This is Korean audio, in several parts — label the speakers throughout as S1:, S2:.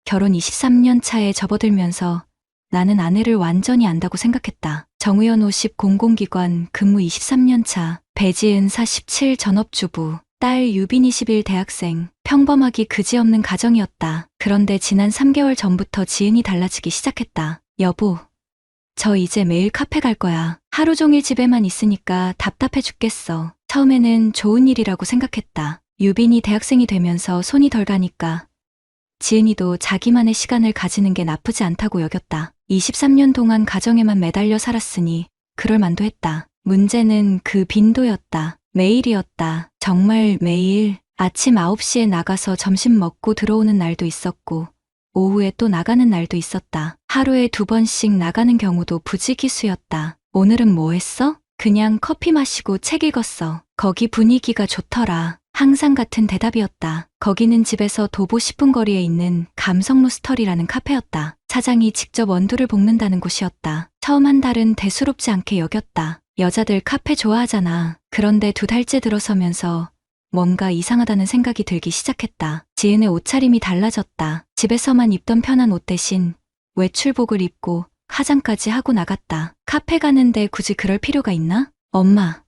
S1: 결혼 23년 차에 접어들면서 나는 아내를 완전히 안다고 생각했다. 정우연 50 공공기관 근무 23년 차, 배지은 47 전업주부, 딸 유빈 21 대학생, 평범하기 그지없는 가정이었다. 그런데 지난 3개월 전부터 지은이 달라지기 시작했다. 여보, 저 이제 매일 카페 갈 거야. 하루 종일 집에만 있으니까 답답해 죽겠어. 처음에는 좋은 일이라고 생각했다. 유빈이 대학생이 되면서 손이 덜 가니까 지은이도 자기만의 시간을 가지는 게 나쁘지 않다고 여겼다. 23년 동안 가정에만 매달려 살았으니 그럴 만도 했다. 문제는 그 빈도였다. 매일이었다. 정말 매일. 아침 9시에 나가서 점심 먹고 들어오는 날도 있었고 오후에 또 나가는 날도 있었다. 하루에 2번씩 나가는 경우도 부지기수였다. 오늘은 뭐 했어? 그냥 커피 마시고 책 읽었어. 거기 분위기가 좋더라. 항상 같은 대답이었다. 거기는 집에서 도보 10분 거리에 있는 감성로스터리라는 카페였다. 사장이 직접 원두를 볶는다는 곳이었다. 처음 한 달은 대수롭지 않게 여겼다. 여자들 카페 좋아하잖아. 그런데 2달째 들어서면서 뭔가 이상하다는 생각이 들기 시작했다. 지은의 옷차림이 달라졌다. 집에서만 입던 편한 옷 대신 외출복을 입고 화장까지 하고 나갔다. 카페 가는데 굳이 그럴 필요가 있나? 엄마,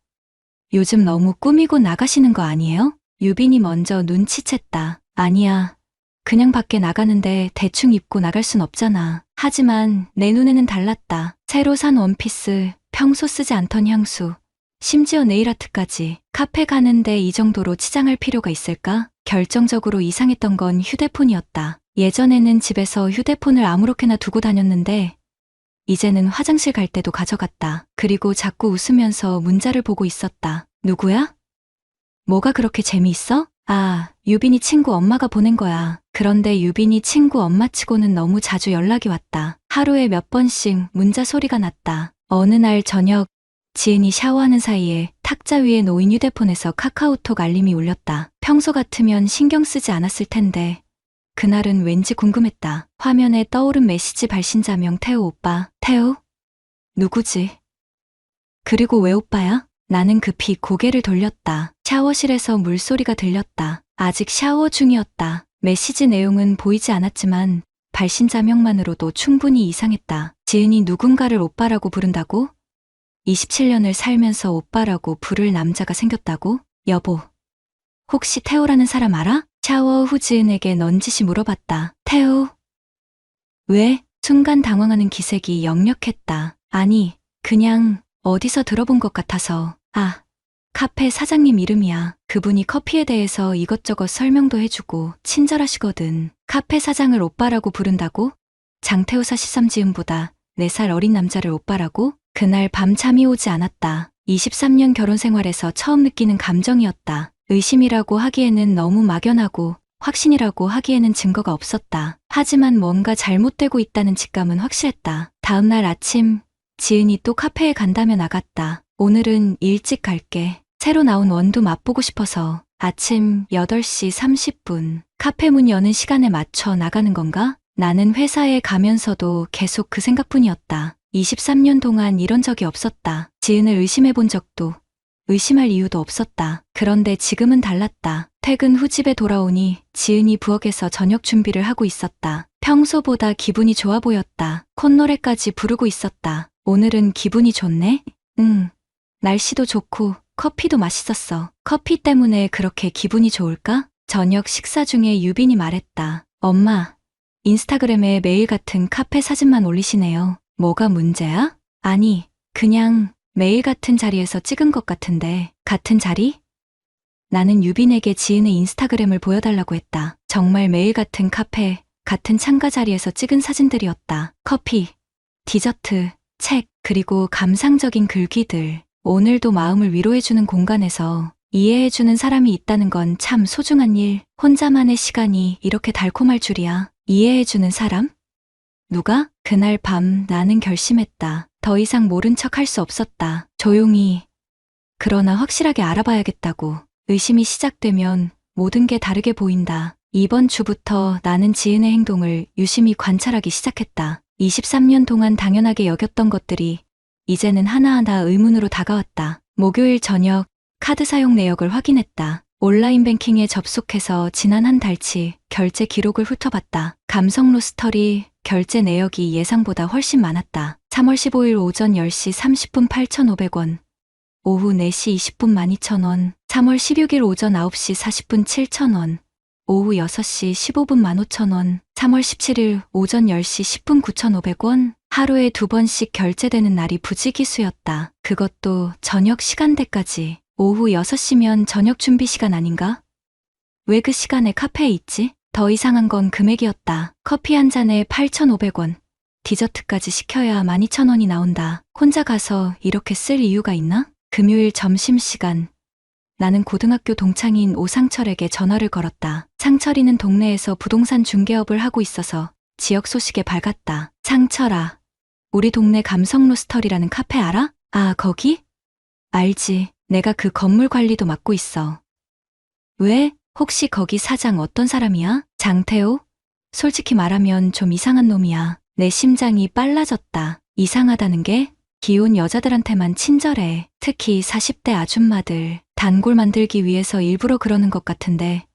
S1: 요즘 너무 꾸미고 나가시는 거 아니에요? 유빈이 먼저 눈치챘다. 아니야. 그냥 밖에 나가는데 대충 입고 나갈 순 없잖아. 하지만 내 눈에는 달랐다. 새로 산 원피스, 평소 쓰지 않던 향수, 심지어 네일아트까지. 카페 가는데 이 정도로 치장할 필요가 있을까? 결정적으로 이상했던 건 휴대폰이었다. 예전에는 집에서 휴대폰을 아무렇게나 두고 다녔는데 이제는 화장실 갈 때도 가져갔다. 그리고 자꾸 웃으면서 문자를 보고 있었다. 누구야? 뭐가 그렇게 재미있어? 아, 유빈이 친구 엄마가 보낸 거야. 그런데 유빈이 친구 엄마치고는 너무 자주 연락이 왔다. 하루에 몇 번씩 문자 소리가 났다. 어느 날 저녁 지은이 샤워하는 사이에 탁자 위에 놓인 휴대폰에서 카카오톡 알림이 울렸다. 평소 같으면 신경 쓰지 않았을 텐데 그날은 왠지 궁금했다. 화면에 떠오른 메시지 발신자명 태우 오빠. 태우? 누구지? 그리고 왜 오빠야? 나는 급히 고개를 돌렸다. 샤워실에서 물소리가 들렸다. 아직 샤워 중이었다. 메시지 내용은 보이지 않았지만 발신자명만으로도 충분히 이상했다. 지은이 누군가를 오빠라고 부른다고? 27년을 살면서 오빠라고 부를 남자가 생겼다고? 여보, 혹시 태우라는 사람 알아? 샤워 후 지은에게 넌지시 물어봤다. 태우? 왜? 순간 당황하는 기색이 역력했다. 아니, 그냥 어디서 들어본 것 같아서. 아, 카페 사장님 이름이야. 그분이 커피에 대해서 이것저것 설명도 해주고 친절하시거든. 카페 사장을 오빠라고 부른다고? 장태우사 시삼지은보다 4살 어린 남자를 오빠라고? 그날 밤 잠이 오지 않았다. 23년 결혼 생활에서 처음 느끼는 감정이었다. 의심이라고 하기에는 너무 막연하고 확신이라고 하기에는 증거가 없었다. 하지만 뭔가 잘못되고 있다는 직감은 확실했다. 다음날 아침 지은이 또 카페에 간다며 나갔다. 오늘은 일찍 갈게. 새로 나온 원두 맛보고 싶어서. 아침 8시 30분. 카페 문 여는 시간에 맞춰 나가는 건가? 나는 회사에 가면서도 계속 그 생각뿐이었다. 23년 동안 이런 적이 없었다. 지은을 의심해 본 적도, 의심할 이유도 없었다. 그런데 지금은 달랐다. 퇴근 후 집에 돌아오니 지은이 부엌에서 저녁 준비를 하고 있었다. 평소보다 기분이 좋아 보였다. 콧노래까지 부르고 있었다. 오늘은 기분이 좋네? 응. 날씨도 좋고 커피도 맛있었어. 커피 때문에 그렇게 기분이 좋을까? 저녁 식사 중에 유빈이 말했다. 엄마, 인스타그램에 매일 같은 카페 사진만 올리시네요. 뭐가 문제야? 아니, 그냥 매일 같은 자리에서 찍은 것 같은데. 같은 자리? 나는 유빈에게 지은의 인스타그램을 보여달라고 했다. 정말 매일 같은 카페, 같은 창가 자리에서 찍은 사진들이었다. 커피, 디저트, 책, 그리고 감상적인 글귀들. 오늘도 마음을 위로해주는 공간에서 이해해주는 사람이 있다는 건 참 소중한 일. 혼자만의 시간이 이렇게 달콤할 줄이야. 이해해주는 사람? 누가? 그날 밤 나는 결심했다. 더 이상 모른 척 할 수 없었다. 조용히. 그러나 확실하게 알아봐야겠다고. 의심이 시작되면 모든 게 다르게 보인다. 이번 주부터 나는 지은의 행동을 유심히 관찰하기 시작했다. 23년 동안 당연하게 여겼던 것들이 이제는 하나하나 의문으로 다가왔다. 목요일 저녁 카드 사용 내역을 확인했다. 온라인 뱅킹에 접속해서 지난 한 달치 결제 기록을 훑어봤다. 감성 로스터리 결제 내역이 예상보다 훨씬 많았다. 3월 15일 오전 10시 30분 8,500원, 오후 4시 20분 12,000원, 3월 16일 오전 9시 40분 7,000원, 오후 6시 15분 15,000원, 3월 17일 오전 10시 10분 9,500원, 하루에 2번씩 결제되는 날이 부지기수였다. 그것도 저녁 시간대까지. 오후 6시면 저녁 준비 시간 아닌가? 왜 그 시간에 카페에 있지? 더 이상한 건 금액이었다. 커피 한 잔에 8,500원. 디저트까지 시켜야 12,000원이 나온다. 혼자 가서 이렇게 쓸 이유가 있나? 금요일 점심시간. 나는 고등학교 동창인 오상철에게 전화를 걸었다. 상철이는 동네에서 부동산 중개업을 하고 있어서 지역 소식에 밝았다. 상철아, 우리 동네 감성 로스터리라는 카페 알아? 아, 거기? 알지. 내가 그 건물 관리도 맡고 있어. 왜? 혹시 거기 사장 어떤 사람이야? 장태호? 솔직히 말하면 좀 이상한 놈이야. 내 심장이 빨라졌다. 이상하다는 게? 기혼 여자들한테만 친절해. 특히 40대 아줌마들. 단골 만들기 위해서 일부러 그러는 것 같은데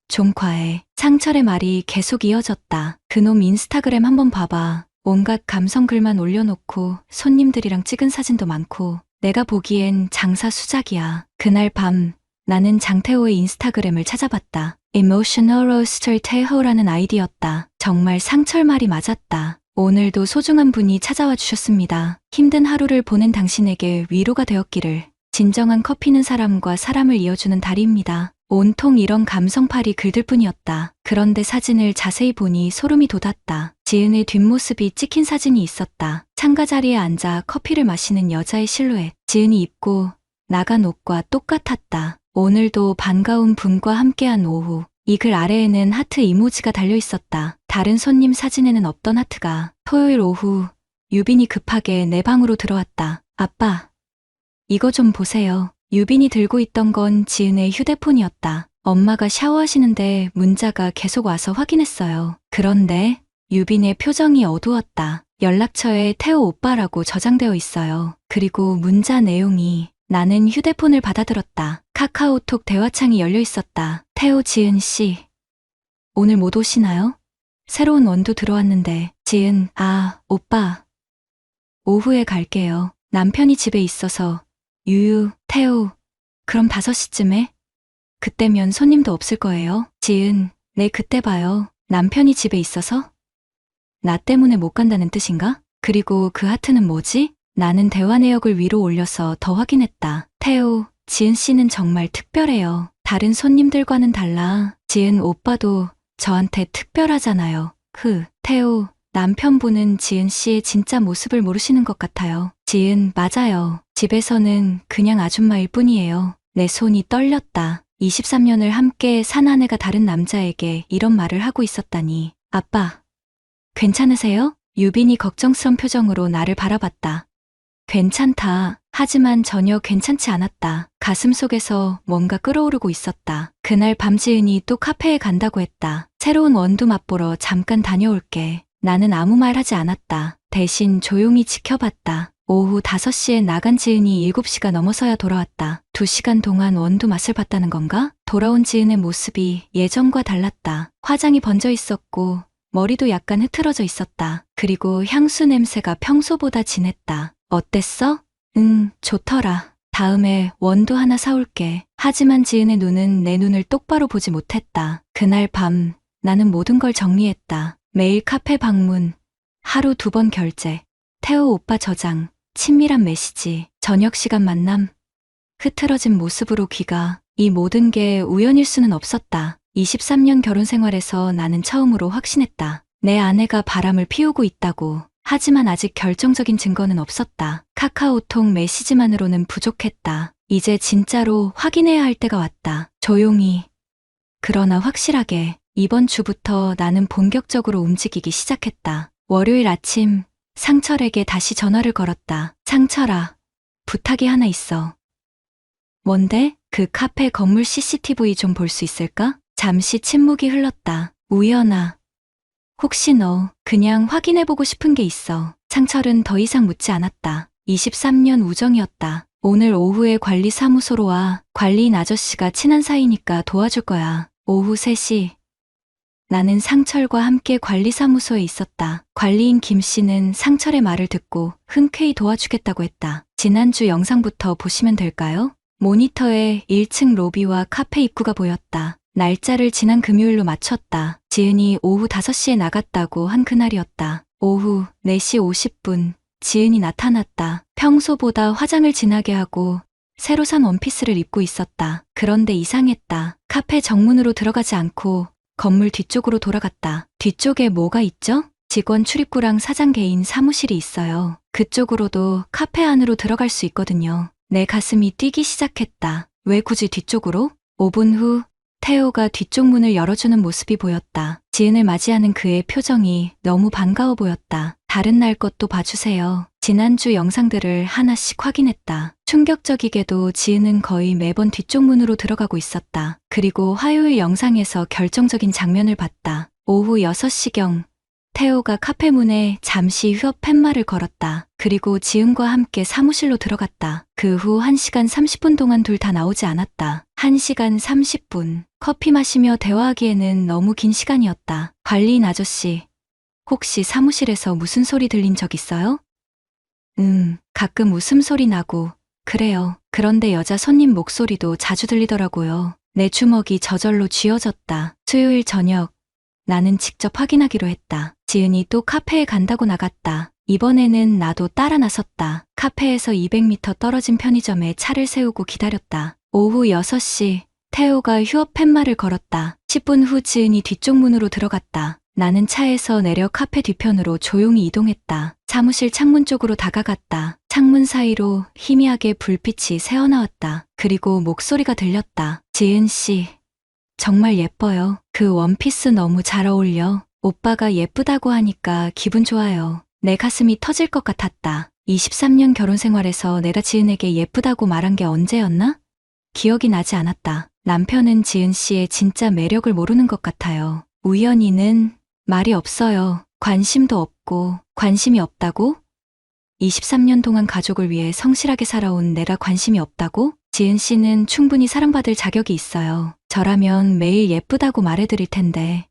S1: 좀 과해. 상철의 말이 계속 이어졌다. 그놈 인스타그램 한번 봐봐. 온갖 감성 글만 올려놓고 손님들이랑 찍은 사진도 많고 내가 보기엔 장사 수작이야. 그날 밤 나는 장태호의 인스타그램을 찾아봤다. Emotional Roaster 태호라는 아이디였다. 정말 상철 말이 맞았다. 오늘도 소중한 분이 찾아와 주셨습니다. 힘든 하루를 보낸 당신에게 위로가 되었기를. 진정한 커피는 사람과 사람을 이어주는 다리입니다. 온통 이런 감성팔이 글들뿐이었다. 그런데 사진을 자세히 보니 소름이 돋았다. 지은의 뒷모습이 찍힌 사진이 있었다. 창가 자리에 앉아 커피를 마시는 여자의 실루엣. 지은이 입고 나간 옷과 똑같았다. 오늘도 반가운 분과 함께한 오후. 이 글 아래에는 하트 이모지가 달려 있었다. 다른 손님 사진에는 없던 하트가. 토요일 오후 유빈이 급하게 내 방으로 들어왔다. 아빠, 이거 좀 보세요. 유빈이 들고 있던 건 지은의 휴대폰이었다. 엄마가 샤워하시는데 문자가 계속 와서 확인했어요. 그런데 유빈의 표정이 어두웠다. 연락처에 태호 오빠라고 저장되어 있어요. 그리고 문자 내용이 나는 휴대폰을 받아들었다. 카카오톡 대화창이 열려 있었다. 태호 지은 씨, 오늘 못 오시나요? 새로운 원두 들어왔는데. 지은, 아, 오빠. 오후에 갈게요. 남편이 집에 있어서. 유유, 태호, 그럼 5시쯤에? 그때면 손님도 없을 거예요. 지은, 네, 그때 봐요. 남편이 집에 있어서? 나 때문에 못 간다는 뜻인가? 그리고 그 하트는 뭐지? 나는 대화 내역을 위로 올려서 더 확인했다. 태호, 지은 씨는 정말 특별해요. 다른 손님들과는 달라. 지은 오빠도 저한테 특별하잖아요. 태호, 남편분은 지은 씨의 진짜 모습을 모르시는 것 같아요. 지은, 맞아요. 집에서는 그냥 아줌마일 뿐이에요. 내 손이 떨렸다. 23년을 함께 산 아내가 다른 남자에게 이런 말을 하고 있었다니. 아빠, 괜찮으세요? 유빈이 걱정스런 표정으로 나를 바라봤다. 괜찮다. 하지만 전혀 괜찮지 않았다. 가슴속에서 뭔가 끓어오르고 있었다. 그날 밤 지은이 또 카페에 간다고 했다. 새로운 원두 맛보러 잠깐 다녀올게. 나는 아무 말 하지 않았다. 대신 조용히 지켜봤다. 오후 5시에 나간 지은이 7시가 넘어서야 돌아왔다. 2시간 동안 원두 맛을 봤다는 건가? 돌아온 지은의 모습이 예전과 달랐다. 화장이 번져 있었고 머리도 약간 흐트러져 있었다. 그리고 향수 냄새가 평소보다 진했다. 어땠어? 응, 좋더라. 다음에 원두 하나 사올게. 하지만 지은의 눈은 내 눈을 똑바로 보지 못했다. 그날 밤 나는 모든 걸 정리했다. 매일 카페 방문, 하루 2번 결제, 태호 오빠 저장, 친밀한 메시지, 저녁 시간 만남, 흐트러진 모습으로 귀가. 이 모든 게 우연일 수는 없었다. 23년 결혼 생활에서 나는 처음으로 확신했다. 내 아내가 바람을 피우고 있다고. 하지만 아직 결정적인 증거는 없었다. 카카오톡 메시지만으로는 부족했다. 이제 진짜로 확인해야 할 때가 왔다. 조용히, 그러나 확실하게. 이번 주부터 나는 본격적으로 움직이기 시작했다. 월요일 아침 상철에게 다시 전화를 걸었다. 상철아, 부탁이 하나 있어. 뭔데? 그 카페 건물 CCTV 좀 볼 수 있을까? 잠시 침묵이 흘렀다. 우연아, 혹시 너 그냥 확인해보고 싶은 게 있어. 상철은 더 이상 묻지 않았다. 23년 우정이었다. 오늘 오후에 관리사무소로 와. 관리인 아저씨가 친한 사이니까 도와줄 거야. 오후 3시. 나는 상철과 함께 관리사무소에 있었다. 관리인 김 씨는 상철의 말을 듣고 흔쾌히 도와주겠다고 했다. 지난주 영상부터 보시면 될까요? 모니터에 1층 로비와 카페 입구가 보였다. 날짜를 지난 금요일로 맞췄다. 지은이 오후 5시에 나갔다고 한 그날이었다. 오후 4시 50분 지은이 나타났다. 평소보다 화장을 진하게 하고 새로 산 원피스를 입고 있었다. 그런데 이상했다. 카페 정문으로 들어가지 않고 건물 뒤쪽으로 돌아갔다. 뒤쪽에 뭐가 있죠? 직원 출입구랑 사장 개인 사무실이 있어요. 그쪽으로도 카페 안으로 들어갈 수 있거든요. 내 가슴이 뛰기 시작했다. 왜 굳이 뒤쪽으로? 5분 후 태호가 뒤쪽 문을 열어주는 모습이 보였다. 지은을 맞이하는 그의 표정이 너무 반가워 보였다. 다른 날 것도 봐주세요. 지난주 영상들을 하나씩 확인했다. 충격적이게도 지은은 거의 매번 뒤쪽 문으로 들어가고 있었다. 그리고 화요일 영상에서 결정적인 장면을 봤다. 오후 6시경 태호가 카페 문에 잠시 휴업 팻말을 걸었다. 그리고 지은과 함께 사무실로 들어갔다. 그 후 1시간 30분 동안 둘 다 나오지 않았다. 1시간 30분. 커피 마시며 대화하기에는 너무 긴 시간이었다. 관리인 아저씨, 혹시 사무실에서 무슨 소리 들린 적 있어요? 가끔 웃음소리 나고 그래요. 그런데 여자 손님 목소리도 자주 들리더라고요. 내 주먹이 저절로 쥐어졌다. 수요일 저녁 나는 직접 확인하기로 했다. 지은이 또 카페에 간다고 나갔다. 이번에는 나도 따라 나섰다. 카페에서 200m 떨어진 편의점에 차를 세우고 기다렸다. 오후 6시 태호가 휴업 팻말을 걸었다. 10분 후 지은이 뒤쪽 문으로 들어갔다. 나는 차에서 내려 카페 뒤편으로 조용히 이동했다. 사무실 창문 쪽으로 다가갔다. 창문 사이로 희미하게 불빛이 새어나왔다. 그리고 목소리가 들렸다. 지은 씨, 정말 예뻐요. 그 원피스 너무 잘 어울려. 오빠가 예쁘다고 하니까 기분 좋아요. 내 가슴이 터질 것 같았다. 23년 결혼 생활에서 내가 지은에게 예쁘다고 말한 게 언제였나? 기억이 나지 않았다. 남편은 지은 씨의 진짜 매력을 모르는 것 같아요. 우연히는 말이 없어요. 관심도 없고. 관심이 없다고? 23년 동안 가족을 위해 성실하게 살아온 내가 관심이 없다고? 지은 씨는 충분히 사랑받을 자격이 있어요. 저라면 매일 예쁘다고 말해드릴 텐데.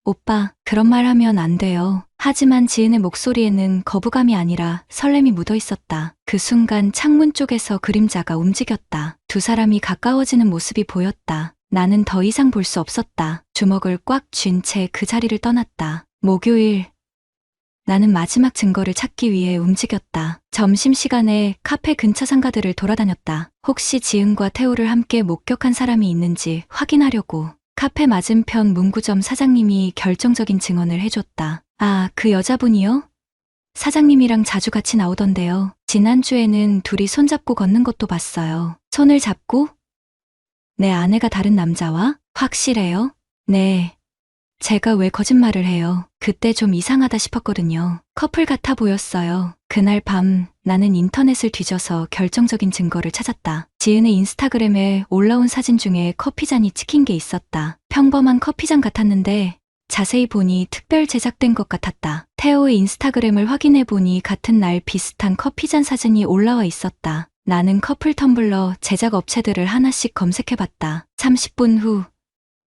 S1: 오빠, 그런 말 하면 안 돼요. 하지만 지은의 목소리에는 거부감이 아니라 설렘이 묻어 있었다. 그 순간 창문 쪽에서 그림자가 움직였다. 두 사람이 가까워지는 모습이 보였다. 나는 더 이상 볼 수 없었다. 주먹을 꽉 쥔 채 그 자리를 떠났다. 목요일. 나는 마지막 증거를 찾기 위해 움직였다. 점심시간에 카페 근처 상가들을 돌아다녔다. 혹시 지은과 태호를 함께 목격한 사람이 있는지 확인하려고. 카페 맞은편 문구점 사장님이 결정적인 증언을 해줬다. 아, 그 여자분이요? 사장님이랑 자주 같이 나오던데요. 지난주에는 둘이 손잡고 걷는 것도 봤어요. 손을 잡고? 내 아내가 다른 남자와? 확실해요? 네. 제가 왜 거짓말을 해요? 그때 좀 이상하다 싶었거든요. 커플 같아 보였어요. 그날 밤 나는 인터넷을 뒤져서 결정적인 증거를 찾았다. 지은의 인스타그램에 올라온 사진 중에 커피잔이 찍힌 게 있었다. 평범한 커피잔 같았는데 자세히 보니 특별 제작된 것 같았다. 태호의 인스타그램을 확인해 보니 같은 날 비슷한 커피잔 사진이 올라와 있었다. 나는 커플 텀블러 제작 업체들을 하나씩 검색해봤다. 30분 후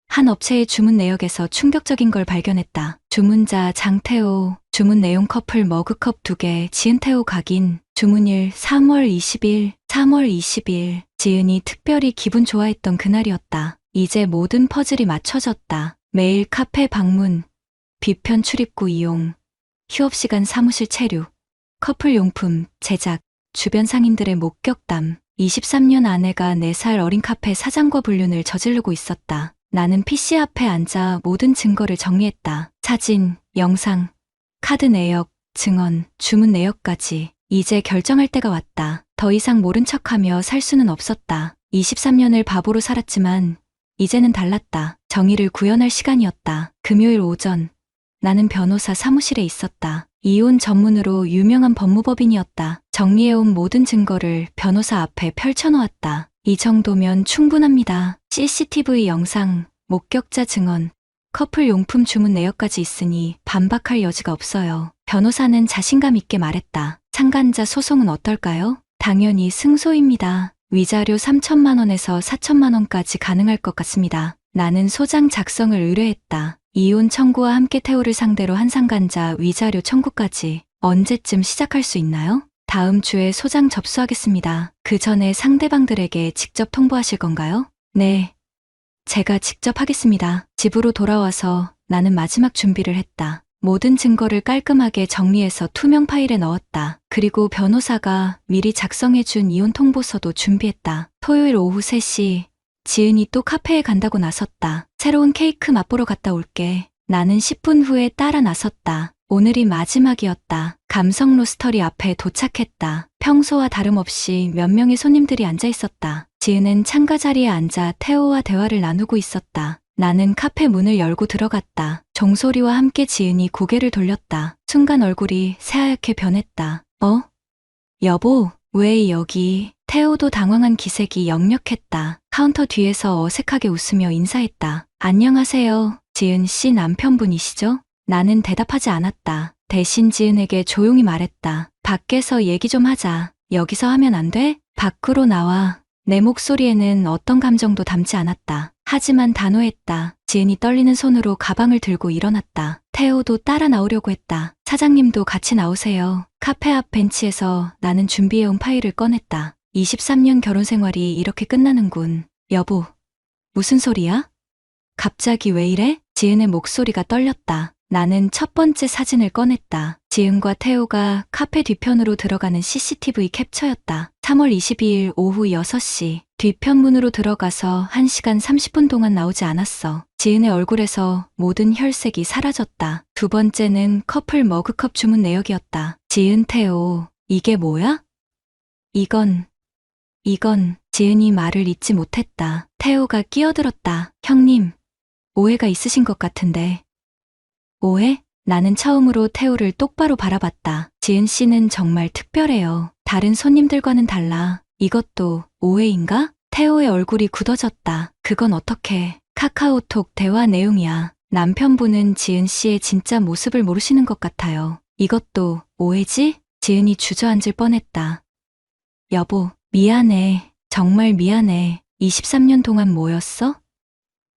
S1: 한 업체의 주문 내역에서 충격적인 걸 발견했다. 주문자 장태호, 주문 내용 커플 머그컵 2개, 지은태호 각인, 주문일 3월 20일, 3월 20일. 지은이 특별히 기분 좋아했던 그날이었다. 이제 모든 퍼즐이 맞춰졌다. 매일 카페 방문, 뒤편 출입구 이용, 휴업시간 사무실 체류, 커플 용품 제작, 주변 상인들의 목격담. 23년 아내가 4살 어린 카페 사장과 불륜을 저지르고 있었다. 나는 PC 앞에 앉아 모든 증거를 정리했다. 사진, 영상, 카드 내역, 증언, 주문 내역까지. 이제 결정할 때가 왔다. 더 이상 모른 척하며 살 수는 없었다. 23년을 바보로 살았지만 이제는 달랐다. 정의를 구현할 시간이었다. 금요일 오전 나는 변호사 사무실에 있었다. 이혼 전문으로 유명한 법무법인이었다. 정리해온 모든 증거를 변호사 앞에 펼쳐놓았다. 이 정도면 충분합니다. CCTV 영상, 목격자 증언, 커플 용품 주문 내역까지 있으니 반박할 여지가 없어요. 변호사는 자신감 있게 말했다. 상간자 소송은 어떨까요? 당연히 승소입니다. 위자료 3천만 원에서 4천만 원까지 가능할 것 같습니다. 나는 소장 작성을 의뢰했다. 이혼 청구와 함께 태호를 상대로 한 상간자 위자료 청구까지 언제쯤 시작할 수 있나요? 다음 주에 소장 접수하겠습니다. 그 전에 상대방들에게 직접 통보하실 건가요? 네. 제가 직접 하겠습니다. 집으로 돌아와서 나는 마지막 준비를 했다. 모든 증거를 깔끔하게 정리해서 투명 파일에 넣었다. 그리고 변호사가 미리 작성해준 이혼 통보서도 준비했다. 토요일 오후 3시 지은이 또 카페에 간다고 나섰다. 새로운 케이크 맛보러 갔다 올게. 나는 10분 후에 따라 나섰다. 오늘이 마지막이었다. 감성 로스터리 앞에 도착했다. 평소와 다름없이 몇 명의 손님들이 앉아 있었다. 지은은 창가 자리에 앉아 태호와 대화를 나누고 있었다. 나는 카페 문을 열고 들어갔다. 종소리와 함께 지은이 고개를 돌렸다. 순간 얼굴이 새하얗게 변했다. 여보, 왜 여기? 태호도 당황한 기색이 역력했다. 카운터 뒤에서 어색하게 웃으며 인사했다. 안녕하세요. 지은 씨 남편분이시죠? 나는 대답하지 않았다. 대신 지은에게 조용히 말했다. 밖에서 얘기 좀 하자. 여기서 하면 안 돼? 밖으로 나와. 내 목소리에는 어떤 감정도 담지 않았다. 하지만 단호했다. 지은이 떨리는 손으로 가방을 들고 일어났다. 태호도 따라 나오려고 했다. 사장님도 같이 나오세요. 카페 앞 벤치에서 나는 준비해온 파일을 꺼냈다. 23년 결혼 생활이 이렇게 끝나는군. 여보, 무슨 소리야? 갑자기 왜 이래? 지은의 목소리가 떨렸다. 나는 첫 번째 사진을 꺼냈다. 지은과 태호가 카페 뒤편으로 들어가는 CCTV 캡처였다. 3월 22일 오후 6시. 뒤편문으로 들어가서 1시간 30분 동안 나오지 않았어. 지은의 얼굴에서 모든 혈색이 사라졌다. 두 번째는 커플 머그컵 주문 내역이었다. 지은 태호, 이게 뭐야? 이건 지은이 말을 잇지 못했다. 태호가 끼어들었다. 형님, 오해가 있으신 것 같은데. 오해? 나는 처음으로 태호를 똑바로 바라봤다. 지은 씨는 정말 특별해요. 다른 손님들과는 달라. 이것도 오해인가? 태호의 얼굴이 굳어졌다. 그건 어떻게? 카카오톡 대화 내용이야. 남편분은 지은 씨의 진짜 모습을 모르시는 것 같아요. 이것도 오해지? 지은이 주저앉을 뻔했다. 여보, 미안해. 정말 미안해. 23년 동안 뭐였어?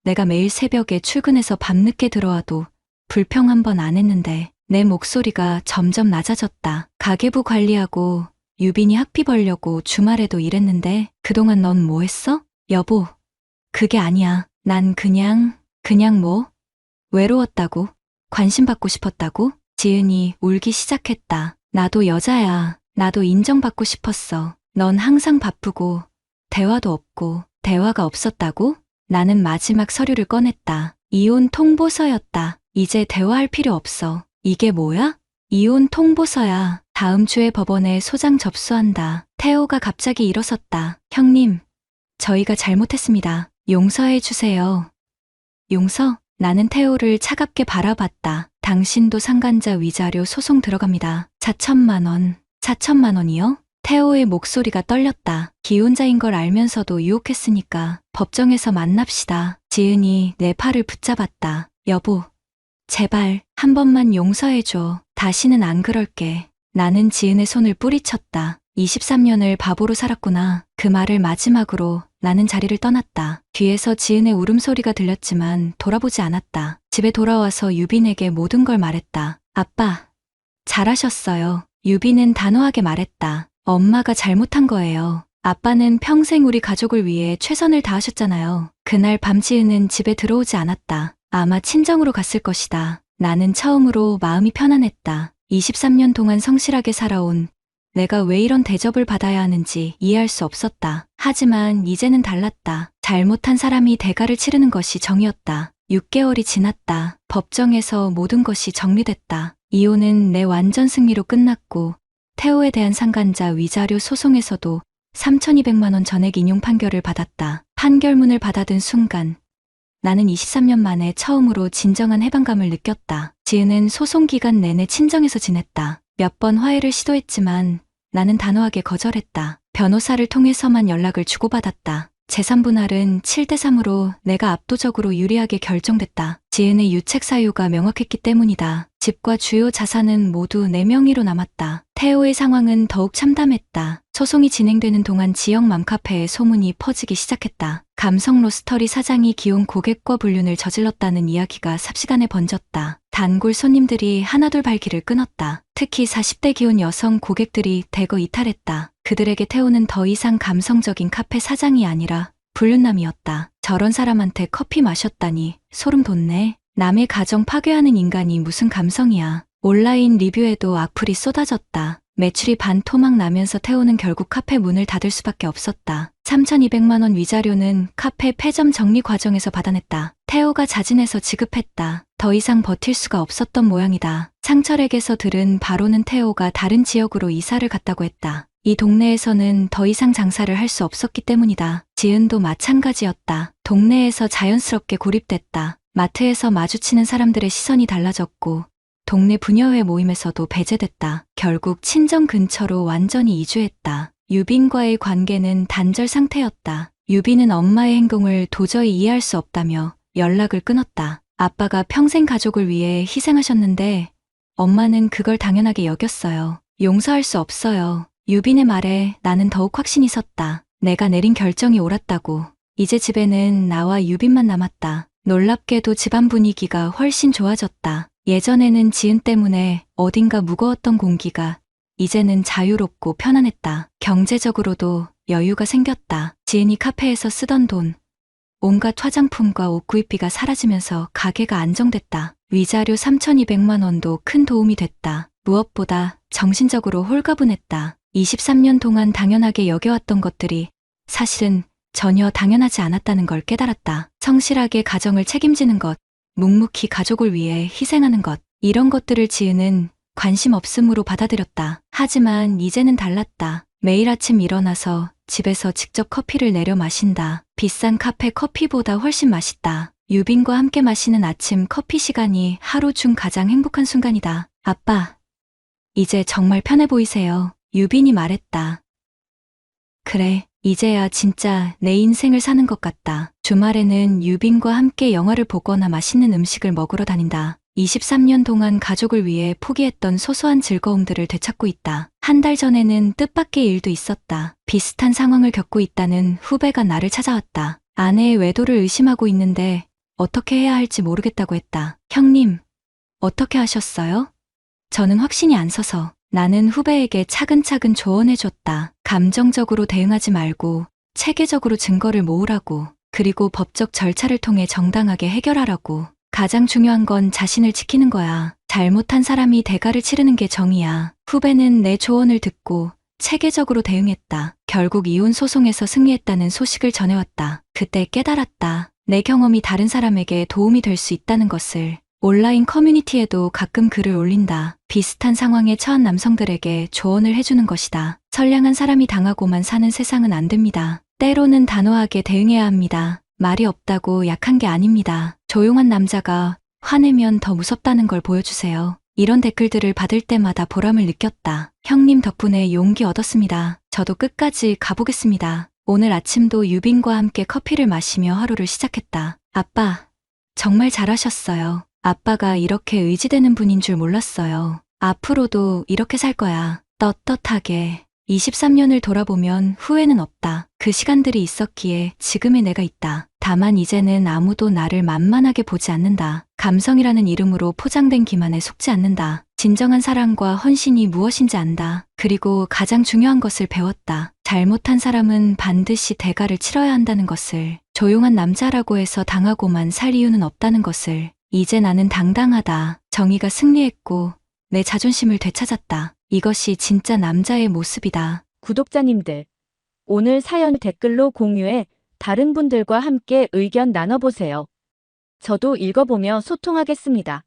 S1: 내가 매일 새벽에 출근해서 밤늦게 들어와도 불평 한 번 안 했는데. 내 목소리가 점점 낮아졌다. 가계부 관리하고 유빈이 학비 벌려고 주말에도 일했는데 그동안 넌 뭐 했어? 여보, 그게 아니야. 난 그냥 뭐? 외로웠다고? 관심 받고 싶었다고? 지은이 울기 시작했다. 나도 여자야. 나도 인정받고 싶었어. 넌 항상 바쁘고 대화도 없고. 대화가 없었다고? 나는 마지막 서류를 꺼냈다. 이혼 통보서였다. 이제 대화할 필요 없어. 이게 뭐야? 이혼 통보서야. 다음 주에 법원에 소장 접수한다. 태호가 갑자기 일어섰다. 형님, 저희가 잘못했습니다. 용서해 주세요. 용서? 나는 태호를 차갑게 바라봤다. 당신도 상간자 위자료 소송 들어갑니다. 4천만 원. 4천만 원이요? 태호의 목소리가 떨렸다. 기혼자인 걸 알면서도 유혹했으니까 법정에서 만납시다. 지은이 내 팔을 붙잡았다. 여보, 제발 한 번만 용서해줘. 다시는 안 그럴게. 나는 지은의 손을 뿌리쳤다. 23년을 바보로 살았구나. 그 말을 마지막으로 나는 자리를 떠났다. 뒤에서 지은의 울음소리가 들렸지만 돌아보지 않았다. 집에 돌아와서 유빈에게 모든 걸 말했다. 아빠, 잘하셨어요. 유빈은 단호하게 말했다. 엄마가 잘못한 거예요. 아빠는 평생 우리 가족을 위해 최선을 다하셨잖아요. 그날 밤 지은은 집에 들어오지 않았다. 아마 친정으로 갔을 것이다. 나는 처음으로 마음이 편안했다. 23년 동안 성실하게 살아온 내가 왜 이런 대접을 받아야 하는지 이해할 수 없었다. 하지만 이제는 달랐다. 잘못한 사람이 대가를 치르는 것이 정이었다. 6개월이 지났다. 법정에서 모든 것이 정리됐다. 이혼은 내 완전 승리로 끝났고 태호에 대한 상간자 위자료 소송에서도 3,200만 원 전액 인용 판결을 받았다. 판결문을 받아든 순간 나는 23년 만에 처음으로 진정한 해방감을 느꼈다. 지은은 소송 기간 내내 친정에서 지냈다. 몇 번 화해를 시도했지만 나는 단호하게 거절했다. 변호사를 통해서만 연락을 주고받았다. 재산 분할은 7대3으로 내가 압도적으로 유리하게 결정됐다. 지은의 유책 사유가 명확했기 때문이다. 집과 주요 자산은 모두 내 명의로 남았다. 태호의 상황은 더욱 참담했다. 소송이 진행되는 동안 지역 맘카페에 소문이 퍼지기 시작했다. 감성 로스터리 사장이 기혼 고객과 불륜을 저질렀다는 이야기가 삽시간에 번졌다. 단골 손님들이 하나둘 발길을 끊었다. 특히 40대 기혼 여성 고객들이 대거 이탈했다. 그들에게 태호는 더 이상 감성적인 카페 사장이 아니라 불륜남이었다. 저런 사람한테 커피 마셨다니 소름 돋네. 남의 가정 파괴하는 인간이 무슨 감성이야. 온라인 리뷰에도 악플이 쏟아졌다. 매출이 반토막 나면서 태호는 결국 카페 문을 닫을 수밖에 없었다. 3,200만 원 위자료는 카페 폐점 정리 과정에서 받아냈다. 태호가 자진해서 지급했다. 더 이상 버틸 수가 없었던 모양이다. 상철에게서 들은 바로는 태호가 다른 지역으로 이사를 갔다고 했다. 이 동네에서는 더 이상 장사를 할 수 없었기 때문이다. 지은도 마찬가지였다. 동네에서 자연스럽게 고립됐다. 마트에서 마주치는 사람들의 시선이 달라졌고 동네 부녀회 모임에서도 배제됐다. 결국 친정 근처로 완전히 이주했다. 유빈과의 관계는 단절 상태였다. 유빈은 엄마의 행동을 도저히 이해할 수 없다며 연락을 끊었다. 아빠가 평생 가족을 위해 희생하셨는데 엄마는 그걸 당연하게 여겼어요. 용서할 수 없어요. 유빈의 말에 나는 더욱 확신이 섰다. 내가 내린 결정이 옳았다고. 이제 집에는 나와 유빈만 남았다. 놀랍게도 집안 분위기가 훨씬 좋아졌다. 예전에는 지은 때문에 어딘가 무거웠던 공기가 이제는 자유롭고 편안했다. 경제적으로도 여유가 생겼다. 지은이 카페에서 쓰던 돈, 온갖 화장품과 옷 구입비가 사라지면서 가게가 안정됐다. 위자료 3,200만 원도 큰 도움이 됐다. 무엇보다 정신적으로 홀가분했다. 23년 동안 당연하게 여겨왔던 것들이 사실은 전혀 당연하지 않았다는 걸 깨달았다. 성실하게 가정을 책임지는 것, 묵묵히 가족을 위해 희생하는 것, 이런 것들을 지은은 관심 없음으로 받아들였다. 하지만 이제는 달랐다. 매일 아침 일어나서 집에서 직접 커피를 내려 마신다. 비싼 카페 커피보다 훨씬 맛있다. 유빈과 함께 마시는 아침 커피 시간이 하루 중 가장 행복한 순간이다. 아빠, 이제 정말 편해 보이세요. 유빈이 말했다. 그래, 이제야 진짜 내 인생을 사는 것 같다. 주말에는 유빈과 함께 영화를 보거나 맛있는 음식을 먹으러 다닌다. 23년 동안 가족을 위해 포기했던 소소한 즐거움들을 되찾고 있다. 한 달 전에는 뜻밖의 일도 있었다. 비슷한 상황을 겪고 있다는 후배가 나를 찾아왔다. 아내의 외도를 의심하고 있는데 어떻게 해야 할지 모르겠다고 했다. 형님, 어떻게 하셨어요? 저는 확신이 안 서서. 나는 후배에게 차근차근 조언해줬다. 감정적으로 대응하지 말고 체계적으로 증거를 모으라고. 그리고 법적 절차를 통해 정당하게 해결하라고. 가장 중요한 건 자신을 지키는 거야. 잘못한 사람이 대가를 치르는 게 정의야. 후배는 내 조언을 듣고 체계적으로 대응했다. 결국 이혼 소송에서 승리했다는 소식을 전해왔다. 그때 깨달았다. 내 경험이 다른 사람에게 도움이 될 수 있다는 것을. 온라인 커뮤니티에도 가끔 글을 올린다. 비슷한 상황에 처한 남성들에게 조언을 해주는 것이다. 선량한 사람이 당하고만 사는 세상은 안 됩니다. 때로는 단호하게 대응해야 합니다. 말이 없다고 약한 게 아닙니다. 조용한 남자가 화내면 더 무섭다는 걸 보여주세요. 이런 댓글들을 받을 때마다 보람을 느꼈다. 형님 덕분에 용기 얻었습니다. 저도 끝까지 가보겠습니다. 오늘 아침도 유빈과 함께 커피를 마시며 하루를 시작했다. 아빠, 정말 잘하셨어요. 아빠가 이렇게 의지되는 분인 줄 몰랐어요. 앞으로도 이렇게 살 거야. 떳떳하게. 23년을 돌아보면 후회는 없다. 그 시간들이 있었기에 지금의 내가 있다. 다만 이제는 아무도 나를 만만하게 보지 않는다. 감성이라는 이름으로 포장된 기만에 속지 않는다. 진정한 사랑과 헌신이 무엇인지 안다. 그리고 가장 중요한 것을 배웠다. 잘못한 사람은 반드시 대가를 치러야 한다는 것을. 조용한 남자라고 해서 당하고만 살 이유는 없다는 것을. 이제 나는 당당하다. 정의가 승리했고 내 자존심을 되찾았다. 이것이 진짜 남자의 모습이다.
S2: 구독자님들, 오늘 사연 댓글로 공유해 다른 분들과 함께 의견 나눠보세요. 저도 읽어보며 소통하겠습니다.